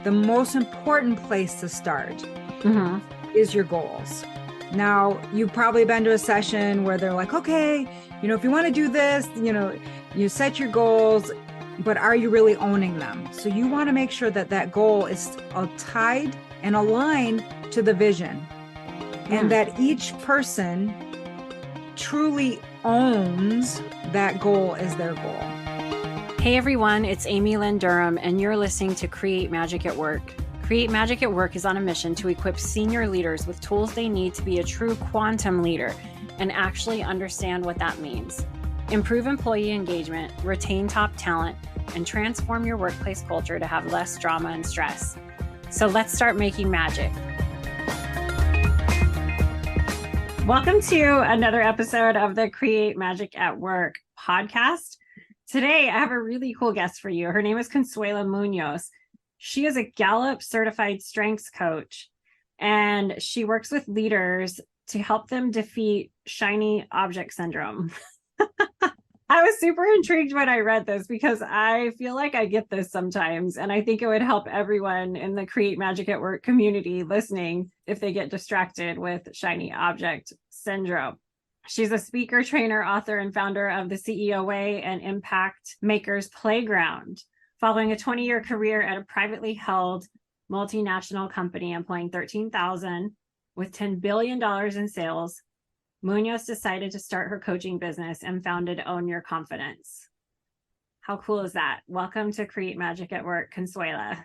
the most important place to start Mm-hmm. is your goals. Now, you've probably been to a session where they're like, okay, if you want to do this, you set your goals, but are you really owning them? So you want to make sure that that goal is tied and aligned to the vision, and that each person truly owns that goal as their goal. Hey everyone, it's Amy Lynn Durham, and you're listening to Create Magic at Work. Create Magic at Work is on a mission to equip senior leaders with tools they need to be a true quantum leader and actually understand what that means. Improve employee engagement, retain top talent, and transform your workplace culture to have less drama and stress. So let's start making magic. Welcome to another episode of the Create Magic at Work podcast. Today, I have a really cool guest for you. Her name is Consuela Munoz. She is a Gallup certified strengths coach, and she works with leaders to help them defeat shiny object syndrome. I was super intrigued when I read this because I feel like I get this sometimes, and I think it would help everyone in the Create Magic at Work community listening if they get distracted with shiny object syndrome. She's a speaker, trainer, author, and founder of the CEO Way and Impact Makers Playground. Following a 20-year career at a privately held multinational company employing 13,000 with $10 billion in sales, Munoz decided to start her coaching business and founded Own Your Confidence. How cool is that? Welcome to Create Magic at Work, Consuela.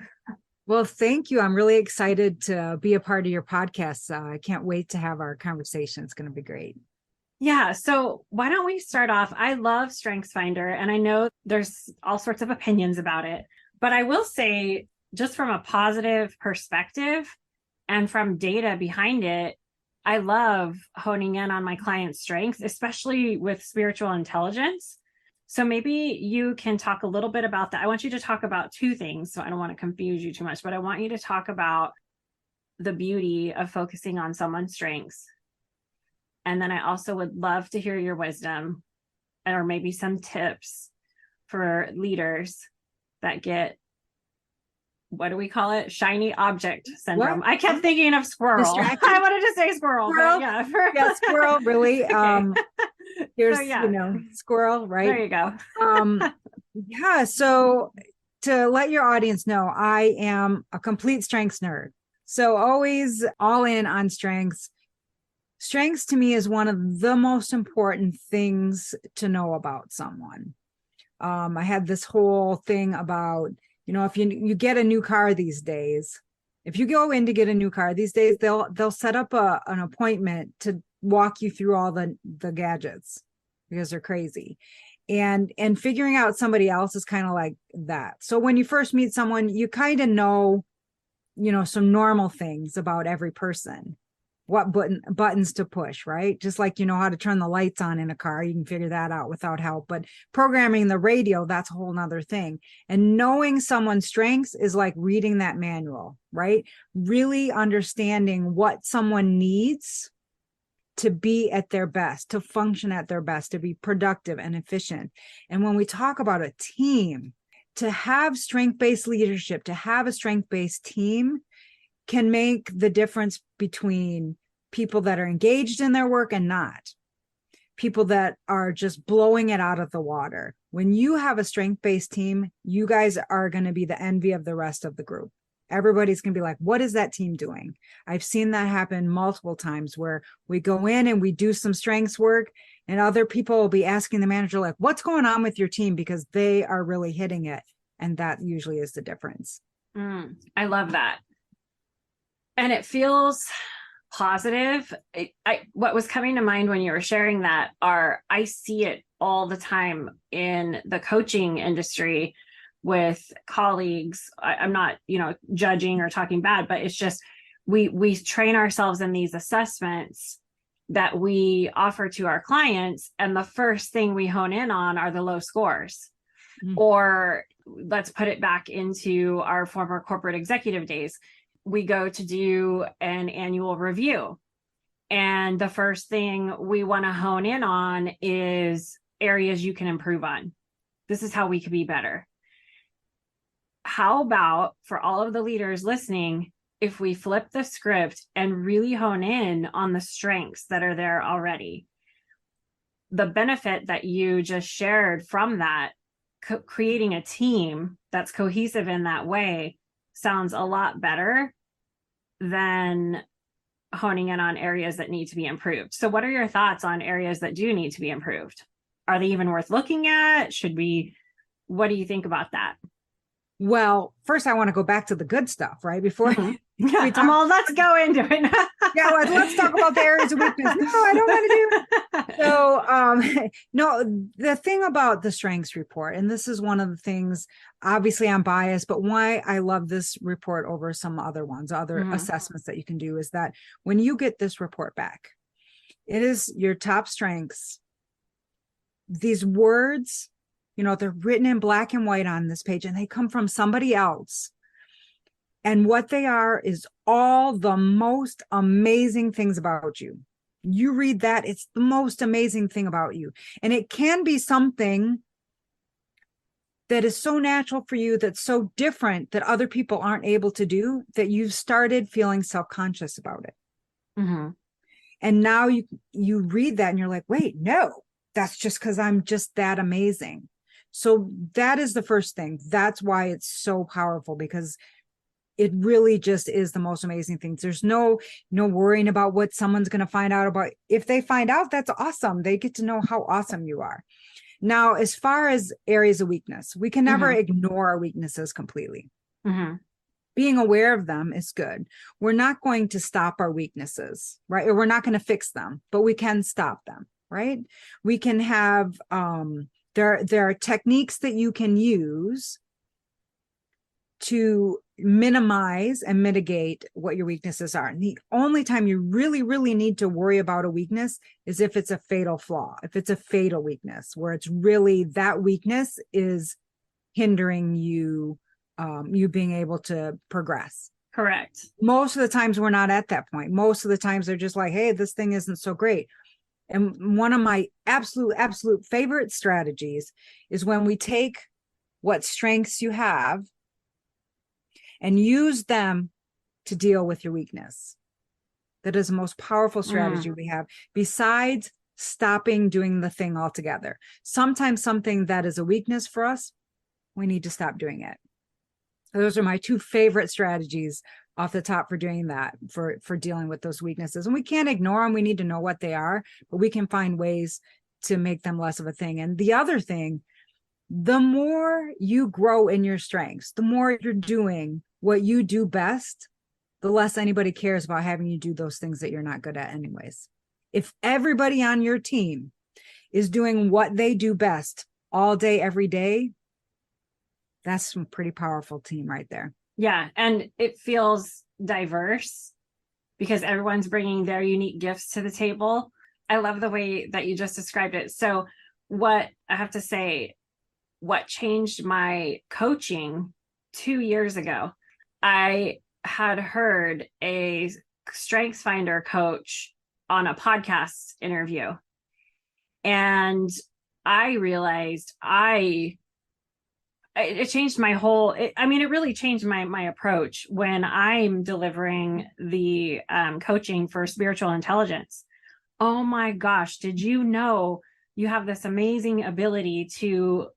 Well, thank you. I'm really excited to be a part of your podcast. I can't wait to have our conversation. It's going to be great. Yeah. So why don't we start off? I love StrengthsFinder, and I know there's all sorts of opinions about it, but I will say, just from a positive perspective and from data behind it, I love honing in on my clients' strengths, especially with spiritual intelligence. So maybe you can talk a little bit about that. I want you to talk about two things, so I don't want to confuse you too much, but I want you to talk about the beauty of focusing on someone's strengths. And then I also would love to hear your wisdom or maybe some tips for leaders that get, what do we call it? Shiny object syndrome. What? I kept thinking of squirrel. Distraction. I wanted to say squirrel. Squirrel? But yeah. Yeah, squirrel, really. Okay. Here's, so, yeah. Squirrel, right? There you go. Yeah, so to let your audience know, I am a complete strengths nerd. So always all in on strengths. Strengths to me is one of the most important things to know about someone. I had this whole thing about, if you get a new car these days, if you go in to get a new car these days, they'll set up an appointment to walk you through all the gadgets because they're crazy. And figuring out somebody else is kind of like that. So when you first meet someone, you kind of know, some normal things about every person. What buttons to push, right? Just like you know how to turn the lights on in a car, you can figure that out without help. But programming the radio, that's a whole nother thing. And knowing someone's strengths is like reading that manual, right? Really understanding what someone needs to be at their best, to function at their best, to be productive and efficient. And when we talk about a team, to have strength-based leadership, to have a strength-based team can make the difference between people that are engaged in their work and not. People that are just blowing it out of the water. When you have a strength-based team, you guys are going to be the envy of the rest of the group. Everybody's going to be like, what is that team doing? I've seen that happen multiple times where we go in and we do some strengths work and other people will be asking the manager, like, what's going on with your team? Because they are really hitting it. And that usually is the difference. I love that. And it feels positive. What was coming to mind when you were sharing that I see it all the time in the coaching industry with colleagues. I'm not, judging or talking bad, but it's just, we train ourselves in these assessments that we offer to our clients. And the first thing we hone in on are the low scores. Or let's put it back into our former corporate executive days. We go to do an annual review. And the first thing we want to hone in on is areas you can improve on. This is how we could be better. how about for all of the leaders listening, if we flip the script and really hone in on the strengths that are there already? The benefit that you just shared from that, creating a team that's cohesive in that way, sounds a lot better than honing in on areas that need to be improved. So what are your thoughts on areas that do need to be improved? Are they even worth looking at? What do you think about that? Well, first I want to go back to the good stuff, right? Before Yeah, let's go into it. Yeah, let's talk about the areas of weakness. No, I don't want to do. So, no, the thing about the strengths report, and this is one of the things, obviously I'm biased, but why I love this report over some other ones, other assessments that you can do, is that when you get this report back, it is your top strengths. These words, they're written in black and white on this page, and they come from somebody else. And what they are is all the most amazing things about you. You read that, it's the most amazing thing about you. And it can be something that is so natural for you, that's so different, that other people aren't able to do, that you've started feeling self-conscious about it. And now you read that and you're like, wait, no, that's just because I'm just that amazing. So that is the first thing. That's why it's so powerful, because it really just is the most amazing things. There's no worrying about what someone's going to find out about. If they find out, that's awesome. They get to know how awesome you are. Now, as far as areas of weakness, we can never ignore our weaknesses completely. Being aware of them is good. We're not going to stop our weaknesses, right? Or we're not going to fix them, but we can stop them, right? We can have, there are techniques that you can use to minimize and mitigate what your weaknesses are. And the only time you really, really need to worry about a weakness is if it's a fatal flaw, if it's a fatal weakness, where it's really that weakness is hindering you, you being able to progress. Correct. Most of the times we're not at that point. Most of the times they're just like, hey, this thing isn't so great. And one of my absolute favorite strategies is when we take what strengths you have and use them to deal with your weakness. That is the most powerful strategy we have, besides stopping doing the thing altogether. Sometimes something that is a weakness for us, we need to stop doing it. Those are my two favorite strategies off the top for doing that, for dealing with those weaknesses. And we can't ignore them. We need to know what they are, but we can find ways to make them less of a thing. And the other thing, the more you grow in your strengths, the more you're doing what you do best, the less anybody cares about having you do those things that you're not good at anyways. If everybody on your team is doing what they do best all day, every day, that's some pretty powerful team right there. Yeah. And it feels diverse because everyone's bringing their unique gifts to the table. I love the way that you just described it. So what I have to say, what changed my coaching 2 years ago, I had heard a Strengths Finder coach on a podcast interview. And I realized it changed my whole, it really changed my approach when I'm delivering the coaching for spiritual intelligence. Oh my gosh, did you know you have this amazing ability to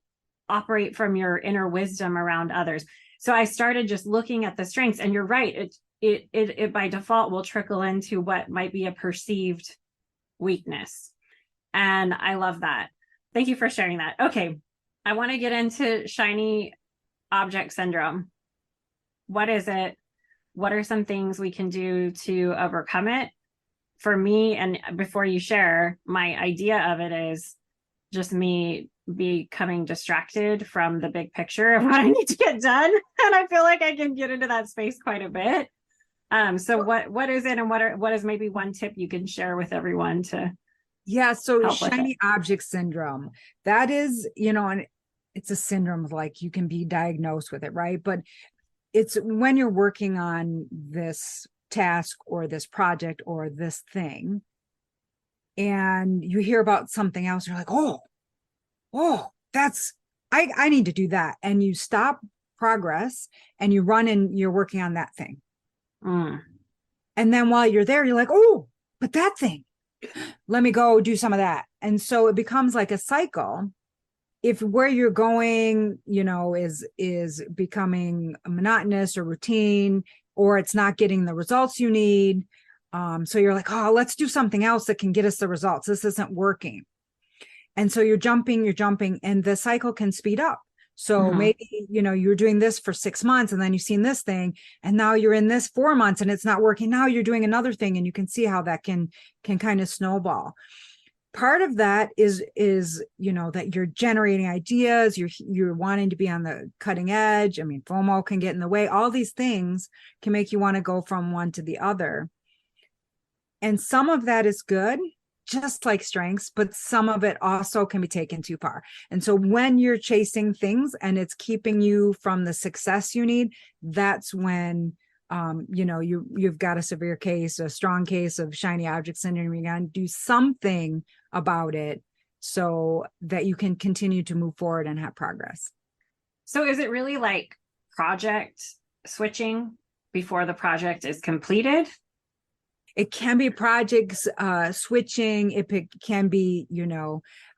operate from your inner wisdom around others? So I started just looking at the strengths, and you're right. It by default will trickle into what might be a perceived weakness. And I love that. Thank you for sharing that. Okay. I want to get into shiny object syndrome. What is it? What are some things we can do to overcome it? For me, and before you share, my idea of it is just me becoming distracted from the big picture of what I need to get done. And I feel like I can get into that space quite a bit. So what is it, and what is maybe one tip you can share with everyone to so shiny object syndrome, that is, and it's a syndrome, like you can be diagnosed with it, right? But it's when you're working on this task or this project or this thing, and you hear about something else, you're like, oh, that's, I need to do that. And you stop progress, and you run and you're working on that thing. Mm. And then while you're there, you're like, oh, but that thing, let me go do some of that. And so it becomes like a cycle. If where you're going, is becoming monotonous or routine, or it's not getting the results you need. So you're like, oh, let's do something else that can get us the results. This isn't working. And so you're jumping, and the cycle can speed up. So maybe, you're doing this for 6 months, and then you've seen this thing, and now you're in this 4 months and it's not working. Now you're doing another thing, and you can see how that can kind of snowball. Part of that is that you're generating ideas, you're wanting to be on the cutting edge. I mean, FOMO can get in the way. All these things can make you want to go from one to the other. And some of that is good, just like strengths, but some of it also can be taken too far. And so when you're chasing things and it's keeping you from the success you need, that's when you've got a severe case, a strong case of shiny object syndrome. You're going to do something about it so that you can continue to move forward and have progress. So is it really like project switching before the project is completed? It can be projects switching. It can be,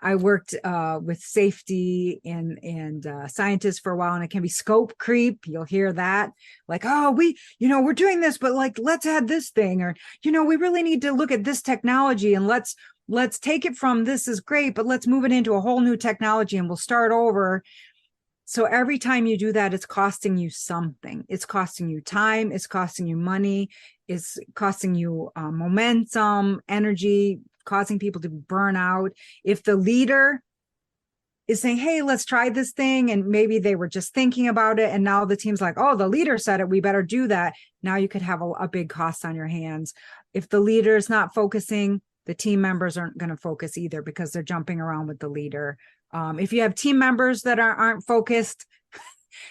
I worked with safety and scientists for a while, and it can be scope creep. You'll hear that, like, oh, we're doing this, but like, let's add this thing, or, we really need to look at this technology, and let's take it from this is great, but let's move it into a whole new technology and we'll start over. So every time you do that, it's costing you something. It's costing you time. It's costing you money. It's costing you momentum, energy, causing people to burn out. If the leader is saying, hey, let's try this thing, and maybe they were just thinking about it, and now the team's like, oh, the leader said it, we better do that. Now you could have a big cost on your hands. If the leader is not focusing, the team members aren't going to focus either, because they're jumping around with the leader. If you have team members that aren't focused,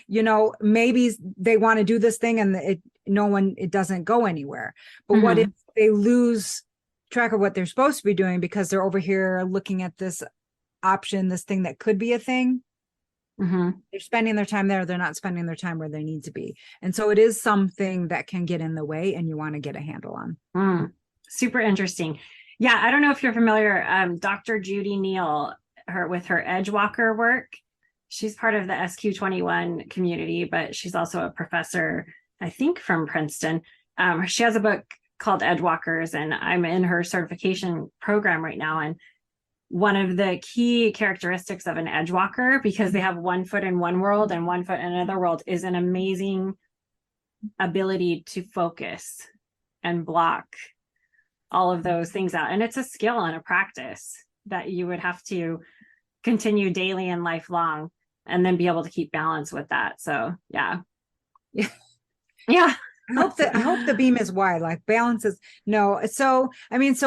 maybe they want to do this thing and it doesn't go anywhere. But what if they lose track of what they're supposed to be doing because they're over here looking at this option, this thing that could be a thing? They're spending their time there. They're not spending their time where they need to be. And so it is something that can get in the way, and you want to get a handle on. Super interesting. Yeah. I don't know if you're familiar. Dr. Judy Neal, with her Edgewalker work. She's part of the SQ21 community, but she's also a professor, I think, from Princeton. She has a book called Edgewalkers, and I'm in her certification program right now. And one of the key characteristics of an Edgewalker, because they have one foot in one world and one foot in another world, is an amazing ability to focus and block all of those things out. And it's a skill and a practice that you would have to continue daily and lifelong, and then be able to keep balance with that. So yeah. I hope the beam is wide, like balance is no. So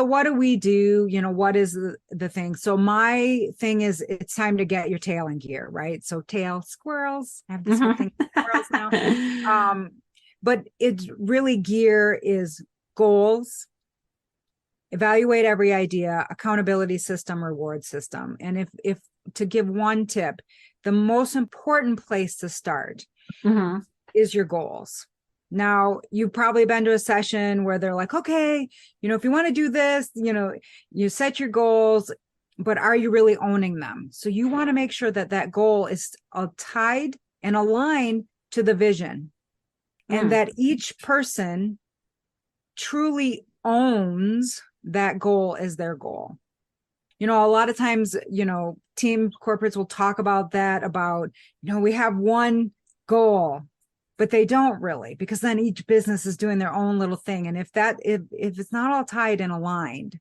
what do we do? What is the thing? So my thing is, it's time to get your tail in gear, right? So tail squirrels, I have this whole thing squirrels now. But it's really, gear is goals, evaluate every idea, accountability system, reward system. And if to give one tip, the most important place to start is your goals. Now, you've probably been to a session where they're like, okay, if you want to do this, you set your goals, but are you really owning them? So you want to make sure that goal is tied and aligned to the vision, and that each person truly owns that goal as their goal. A lot of times, team corporates will talk about that, we have one goal, but they don't really, because then each business is doing their own little thing. And if it's not all tied and aligned,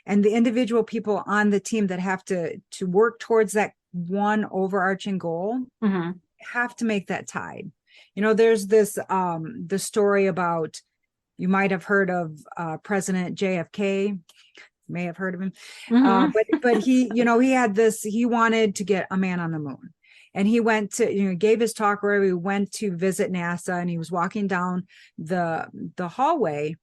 and the individual people on the team that have to work towards that one overarching goal have to make that tied. There's this, the story about, you might have heard of President JFK. May have heard of him. But he, he had this, he wanted to get a man on the moon. And he went to, gave his talk where he went to visit NASA, and he was walking down the hallway,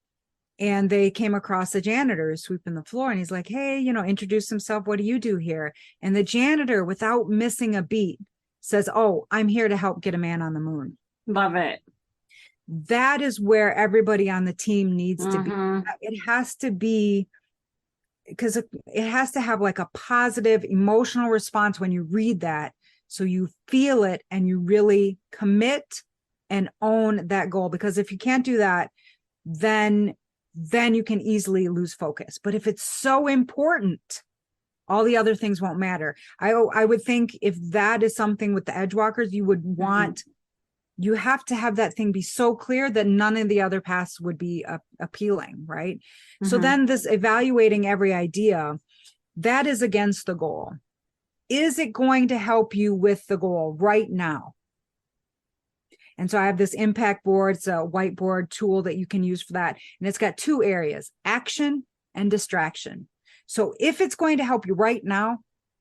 and they came across the janitor sweeping the floor. And he's like, hey, introduce himself. What do you do here? And the janitor, without missing a beat, says, oh, I'm here to help get a man on the moon. Love it. That is where everybody on the team needs to be. It has to be, because it has to have like a positive emotional response when you read that. So you feel it and you really commit and own that goal. Because if you can't do that, then you can easily lose focus. But if it's so important, all the other things won't matter. I would think if that is something with the Edgewalkers, you would want, you have to have that thing be so clear that none of the other paths would be appealing, right? So then this evaluating every idea, that is against the goal. Is it going to help you with the goal right now? And so I have this impact board. It's a whiteboard tool that you can use for that. And it's got 2 areas, action and distraction. So if it's going to help you right now,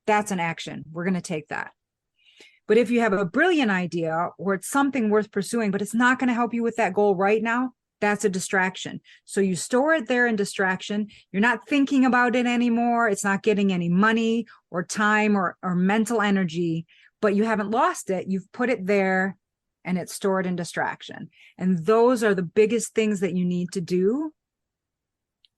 that's an action. We're going to take that. But if you have a brilliant idea or it's something worth pursuing, but it's not going to help you with that goal right now, that's a distraction. So you store it there in distraction. You're not thinking about it anymore. It's not getting any money or time or mental energy, but you haven't lost it. You've put it there and it's stored in distraction. And those are the biggest things that you need to do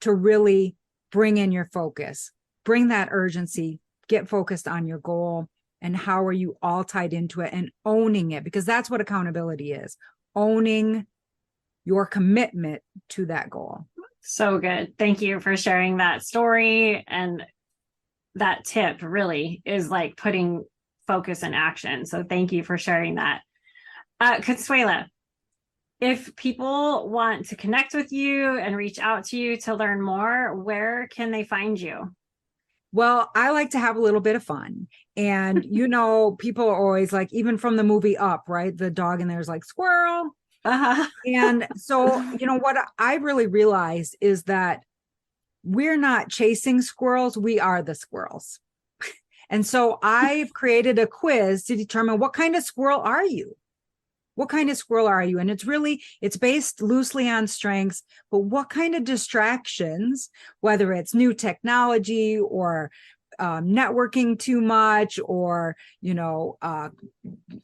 to really bring in your focus, bring that urgency, get focused on your goal. And how are you all tied into it and owning it? Because that's what accountability is, owning your commitment to that goal. So good. Thank you for sharing that story. And that tip really is like putting focus in action. So thank you for sharing that. Consuela, if people want to connect with you and reach out to you to learn more, where can they find you? Well, I like to have a little bit of fun. And, people are always like, even from the movie Up, right? The dog in there is like, squirrel. And so, what I really realized is that we're not chasing squirrels. We are the squirrels. And so I've created a quiz to determine what kind of squirrel are you? What kind of squirrel are you? And it's based loosely on strengths, but what kind of distractions, whether it's new technology or networking too much or,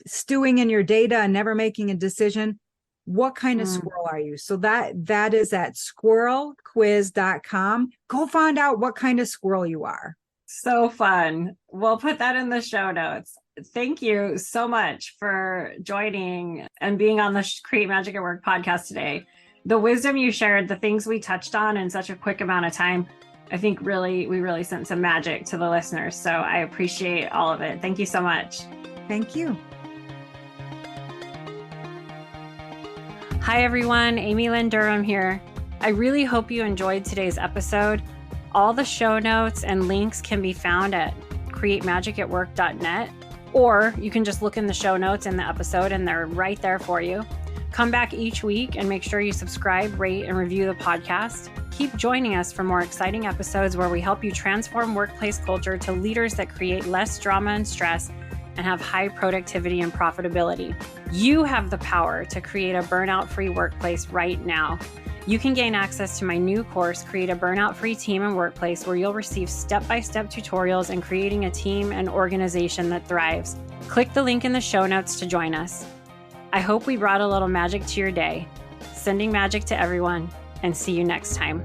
stewing in your data and never making a decision, what kind of squirrel are you? So that is at squirrelquiz.com. Go find out what kind of squirrel you are. So fun. We'll put that in the show notes. Thank you so much for joining and being on the Create Magic at Work podcast today. The wisdom you shared, the things we touched on in such a quick amount of time, I think we really sent some magic to the listeners. So I appreciate all of it. Thank you so much. Thank you. Hi, everyone. Amy Lynn Durham here. I really hope you enjoyed today's episode. All the show notes and links can be found at createmagicatwork.net. Or you can just look in the show notes in the episode and they're right there for you. Come back each week and make sure you subscribe, rate, and review the podcast. Keep joining us for more exciting episodes where we help you transform workplace culture to leaders that create less drama and stress and have high productivity and profitability. You have the power to create a burnout-free workplace right now. You can gain access to my new course, Create a Burnout-Free Team and Workplace, where you'll receive step-by-step tutorials in creating a team and organization that thrives. Click the link in the show notes to join us. I hope we brought a little magic to your day. Sending magic to everyone, and see you next time.